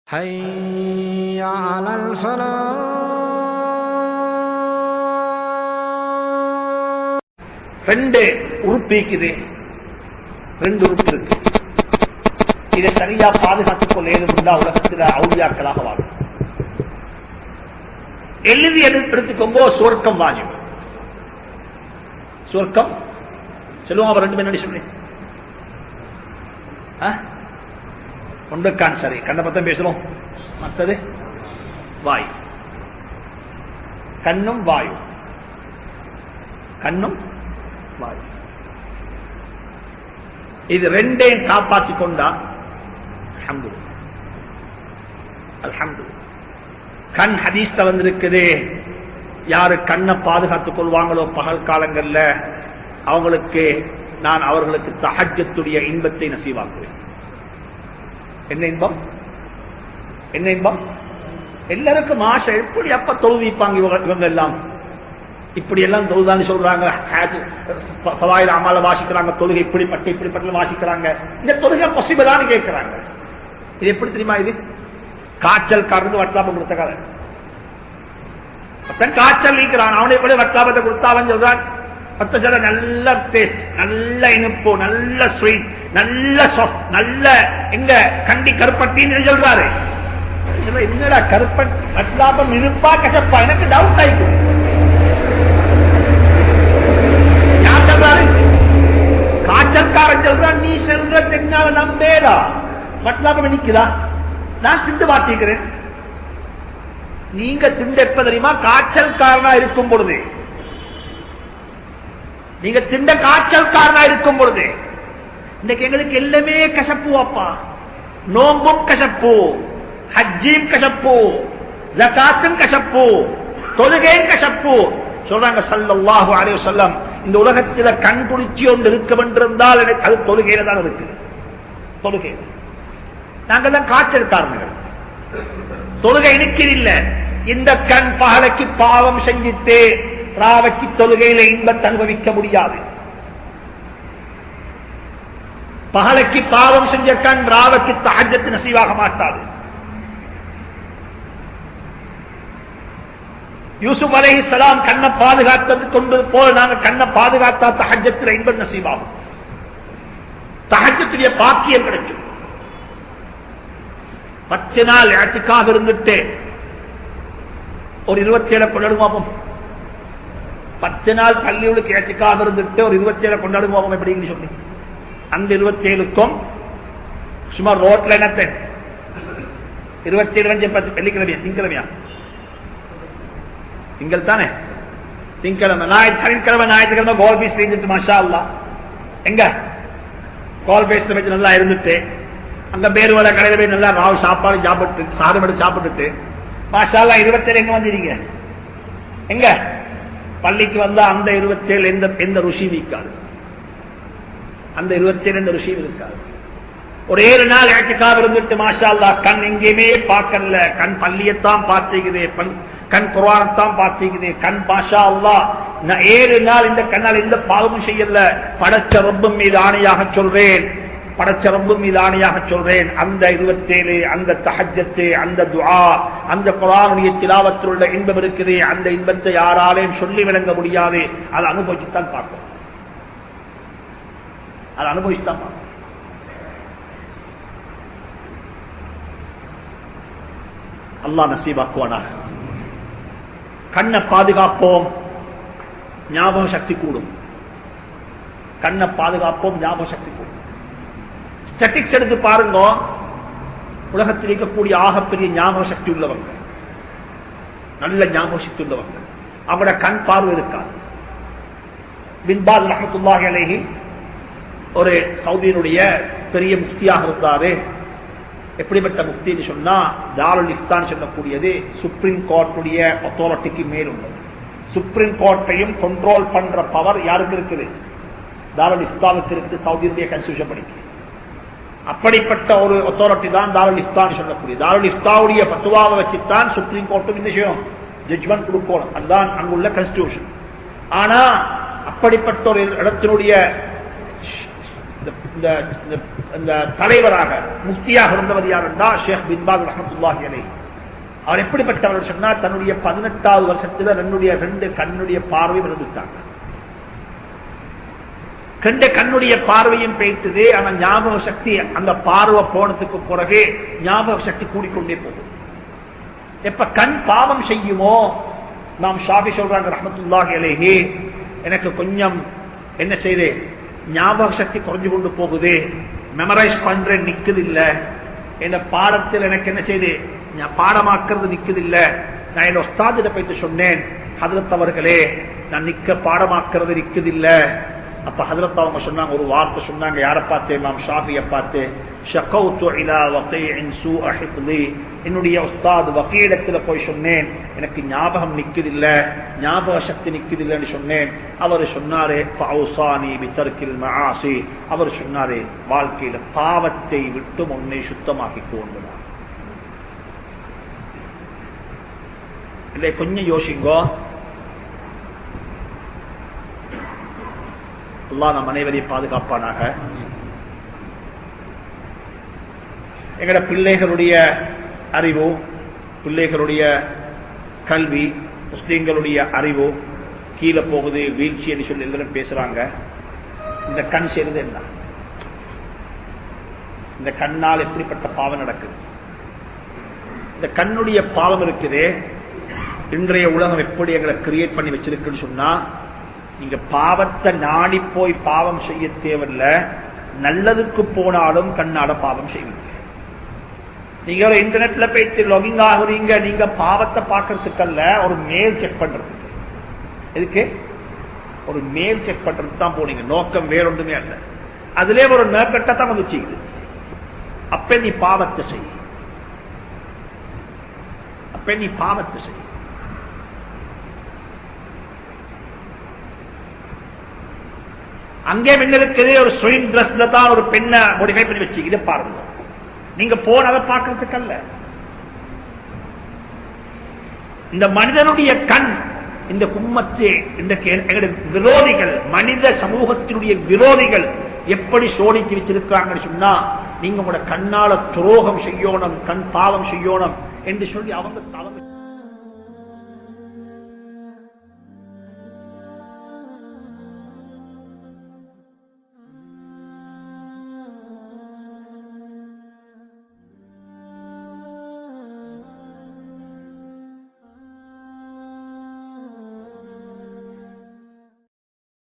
حي على الفلاح. ரெண்டு உறுப்பு இருக்குது, ரெண்டு உறுப்பு இருக்கு. இதை சரியா பாதுகாத்துக் கொள்ள ஏதுண்டா உலகத்தில் அவுலியாக்களாக வாழும். எழுதி எடுத்துக்கோங்க, சொர்க்கம் வாங்கும். சொர்க்கம் சொல்லுவோம். அவர் ரெண்டு பேர் சொன்னேன். ஒன்றுக்கான் சரி, கண்ணை பத்தம் பேசுறோம். மற்றது வாயு, கண்ணும் வாயு, கண்ணும் வாயு. இது ரெண்டையும் காப்பாற்றிக் கொண்டா அல்ஹம்துலில்லாஹ். அல்ஹம்துலில்லாஹ். கண் ஹதீஸ்ல வந்திருக்குது, யாரு கண்ணை பாதுகாத்துக் கொள்வாங்களோ பகல் காலங்கள்ல அவங்களுக்கு நான் அவர்களுக்கு தஹஜ்ஜத்துடைய இன்பத்தை நசீவாக்குவேன். என்ன இன்பம்? என்ன இன்பம்? எல்லாருக்கும் ஆசை. எப்படி அப்ப தொழுவிப்பாங்க இவங்க எல்லாம்? இப்படி எல்லாம் தொழுதான்னு சொல்றாங்க, அமால வாசிக்கிறாங்க, தொழுகை இப்படிப்பட்ட இப்படிப்பட்ட வாசிக்கிறாங்க. இந்த தொழுகை பாசிபிளான்னு கேட்கிறாங்க. இது எப்படி தெரியுமா? இது காய்ச்சல் காரணம் வட்டாபம் கொடுத்த கதை. காய்ச்சல் நீக்கிறான், அவனை எப்படி வட்டாபத்தை கொடுத்தாவன்னு சொல்றான். பத்த சொல்ல நல்ல டேஸ்ட், நல்ல இனிப்பு, நல்ல ஸ்வீட், நல்ல சாஃப்ட், நல்ல எங்க கண்டி கருப்பட்டின்னு சொல்றாரு. என்னடா கருப்பன் வட்டாபம் இருப்பா கசப்பா? எனக்கு டவுட் ஆயிடும். யார் சொல்றாரு? காய்ச்சல்காரன் சொல்றான், நீ செல்ற தென்னால நம்பேடா வட்டாபம் நிக்குதா? நான் திண்டு மாட்டிக்கிறேன். நீங்க திண்டு எப்ப தெரியுமா? காய்ச்சல்காரனா இருக்கும் பொழுது. நீங்க திண்ட காய்ச்சல்காரனா இருக்கும் பொழுது. இன்னைக்கு எங்களுக்கு எல்லாமே கசப்பு. அப்பா நோம்பும் கசப்பு, ஹஜ்ஜியும் கசப்பு, ஜகாத்தும் கசப்பு, தொழுகையும் கசப்பு. சொல்றாங்க ஸல்லல்லாஹு அலைஹி வஸல்லம், இந்த உலகத்தில் கண் குளிர்ச்சி ஒன்று இருக்க வென்றிருந்தால் அது தொழுகையில தான் இருக்கு. தொழுகை. நாங்கள் தான் காய்ச்சல்காரர்கள். தொழுகை இனிக்கிறதில்ல. இந்த கண் பகலைக்கு பாவம் செஞ்சிட்டு ராவைக்கு தொழுகையில இன்பத்தை அனுபவிக்க முடியாது. பகலைக்கு பாவம் செஞ்ச கண் ராவைக்கு தஹஜ்ஜத் நசீவாக மாட்டாது. யூசுப் அலைஹிஸ்ஸலாம் கண்ணை பாதுகாத்தது கொண்டு போல நாங்கள் கண்ணை பாதுகாத்தா தஹஜ்ஜத்தில் இன்பம் நசீவாகும். தஹஜ்ஜத்துடைய பாக்கியம் கிடைக்கும். 10 நாள் இஅ்திகாஃப் இருந்துட்டு ஒரு 27 கொண்டாடுவோம். 10 நாள் பள்ளிகளுக்கு இஅ்திகாஃப் இருந்துட்டு ஒரு 27 கொண்டாடுவோம். எப்படின்னு சொல்லி அந்த 27க்கும் சும்மா ரோட்ல என்ன 27 வெள்ளிக்கிழமையா திங்கிழமையா? திங்கள் தானே, திங்கிழமை. சனிக்கிழமை ஞாயிற்றுக்கிழமை கோல் பீஸ் இருந்துட்டு மாஷா அல்லாஹ் எங்க கோல் பீஸ்ல வச்சு நல்லா இருந்துட்டு அங்க பேருவலை கடையில போய் நல்லா ராவ் சாப்பாடு சாப்பிட்டு சாதம் சாப்பிட்டுட்டு மாஷா அல்லாஹ் 27 எங்க வந்திருக்கீங்க? எங்க பள்ளிக்கு வந்தா அந்த 27 எந்த ருசி இருக்காது. அந்த 27 எந்த ருசியும் இருக்காது. ஒரு 7 நாள் இஅ்திகாஃப் இருந்துட்டு மாஷா அல்லாஹ் கண் எங்கேயுமே பார்க்கல. கண் பள்ளியத்தான் பார்த்துக்குது, கண் குர்ஆனைத்தான் பார்த்துக்குது. கண் மாஷா அல்லாஹ் 7 நாள் இந்த கண்ணால் எந்த பாவமும் செய்யல. படைச்ச ரப்பும் மீது ஆணையாக சொல்றேன், படைச்ச ரப்பும் மீது ஆணையாக சொல்றேன், அந்த 27 அந்த தஹஜ்ஜத், அந்த துஆ, அந்த குர்ஆனுடைய திலாவத்தில் உள்ள இன்பம் இருக்குது. அந்த இன்பத்தை யாராலையும் சொல்லி விளங்க முடியாது. அதை அனுபவிச்சுத்தான் பார்க்கணும். அதை அனுபவிச்சுதான் பார்க்கணும். அல்லாஹ் நசீபாக்குவானாக. கண்ணை பாதுகாப்போம், ஞாபக சக்தி கூடும். கண்ணை பாதுகாப்போம், ஞாபக சக்தி கூடும். ஸ்டாட்டிக்ஸ் எடுத்து பாருங்க, உலகத்தில் இருக்கக்கூடிய ஆகப்பெரிய ஞாபக சக்தி உள்ளவங்க, நல்ல ஞாபக சக்தி உள்ளவங்க, அவங்களோட கண் பார்வை இருக்காது. பின் பாஸ் ரஹ்மத்துல்லாஹி அலைஹி ஒரு சவுதியினுடைய பெரிய முஃப்தியாக இருந்தாரு. எப்படிப்பட்ட முஃப்தின்னு சொன்னா, தாருல் இஃப்தான் சொல்லக்கூடியது சுப்ரீம் கோர்ட்டுடைய அத்தாரிட்டிக்கு மேல் உள்ளது. சுப்ரீம் கோர்ட்டையும் கண்ட்ரோல் பண்ற பவர் யாருக்கு இருக்குது? தாருல் இஃப்தானுக்கு இருக்குது, சவுதியுடைய கான்ஸ்டிடியூஷன் படிக்கு. அப்படிப்பட்ட ஒரு அத்தாரிட்டி தான் தாருல் இஃப்தான் சொல்லக்கூடிய. தாருல் இஃப்தாவுடைய ஃபத்வாவை வச்சுத்தான் சுப்ரீம் கோர்ட்டும் இந்த விஷயம் ஜட்ஜ்மெண்ட் கொடுக்கணும். அதுதான் அங்குள்ள கான்ஸ்டிடியூஷன். ஆனா அப்படிப்பட்ட ஒரு இடத்தினுடைய இந்த தலைவராக முஃப்தியாக இருந்தவர் யார் என்றால் ஷேக் பின் பாஸ் ரஹ்மத்துல்லாஹி அலைஹி. அவர் எப்படிப்பட்டவர் சொன்னா, தன்னுடைய 18வது வருஷத்துல ரெண்டு கண்ணுடைய பார்வை விழுந்துட்டாங்க. கண்ணுடைய பார்வையும் பேய்த்தது. ஆனா ஞாபக சக்தி அந்த பார்வை போனதுக்கு பிறகு ஞாபக சக்தி கூடிக்கொண்டே போகும். எப்ப கண் பாவம் செய்யுமோ, நாம் ஷாஃபி சொல்றாங்க ரஹ்மத்துல்லாஹி அலைஹி, எனக்கு கொஞ்சம் என்ன செய்து ஞாபக சக்தி குறைஞ்சு கொண்டு போகுது, மெமரைஸ் பண்றேன் நிக்குது இல்ல, என்ன பாடத்தில் எனக்கு என்ன செய்து பாடமாக்குறது நிக்குது இல்ல. நான் என் உஸ்தாதிட போயிட்டு சொன்னேன், ஹதரத் அவர்களே நான் நிக்க பாடமாக்குறது நிக்குது இல்ல. அப்ப ஹதரத் அவங்க சொன்னாங்க, ஒரு வார்த்தை சொன்னாங்க. யாரை பார்த்து? இமாம் ஷாஃபியை பார்த்து. ஷகௌது இலா வகீஇன் சூஅ ஹிஃப்லி, என்னுடைய உஸ்தாத் வகீடத்துல போய் சொன்னேன், எனக்கு ஞாபகம் நிக்குதில்ல, ஞாபக சக்தி நிக்குதில்லைன்னு சொன்னேன். அவர் சொன்னாரு ஃபௌசானி பிதர்கில் மஆசி, அவர் சொன்னாரு வாழ்க்கையில பாவத்தை விட்டு உன்னை சுத்தமாக்கிக் கொள்ளுங்க. இல்லை, கொஞ்சம் யோசிங்கோ. அல்லாஹ் நம் அனைவரையும் பாதுகாப்பானாக. எங்கட பிள்ளைகளுடைய அறிவு, பிள்ளைகளுடைய கல்வி, முஸ்லீம்களுடைய அறிவு கீழே போகுது, வீழ்ச்சி என்று சொல்லி எல்லாரும் பேசுறாங்க. இந்த கண் செய்வது என்ன? இந்த கண்ணால் எப்படிப்பட்ட பாவம் நடக்குது? இந்த கண்ணுடைய பாவம் இருக்குது. இன்றைய உலகம் எப்படி எங்களை கிரியேட் பண்ணி வச்சிருக்குன்னு சொன்னா, நீங்க பாவத்தை நாடி போய் பாவம் செய்ய தேவையில்லை, நல்லதுக்கு போனாலும் கண்ணாட பாவம் செய்வீங்க. நீங்க ஒரு இன்டர்நெட்ல போயிட்டு லாகிங் ஆகுறீங்க, நீங்க பாவத்தை பார்க்கறதுக்கல்ல, ஒரு மெயில் செக் பண்றதுக்கு. எதுக்கு? ஒரு மெயில் செக் பண்றதுக்கு தான் போனீங்க. நோக்கம் வேற ஒன்றுமே அல்ல. அதுல ஒரு நோக்கத்தை தான் வந்து செய்யுது. அப்ப நீ பாவத்தை செய், அப்ப நீ பாவத்தை செய். அங்கே பெண் இருக்குது, ஒரு ஸ்விம் டிரெஸ்ல தான் ஒரு பெண்ணை மோடிஃபை பண்ணி வச்சு இதை பாருங்க. நீங்க போன அதை பார்க்கறதுக்கல்ல. இந்த மனிதனுடைய கண், இந்த கும்மத்து, இந்த விரோதிகள், மனித சமூகத்தினுடைய விரோதிகள் எப்படி சோடிச்சு வச்சிருக்காங்கன்னு சொன்னா, நீங்க உங்களோட கண்ணால துரோகம் செய்யணும், கண் பாவம் செய்யணும் என்று சொல்லி அவங்க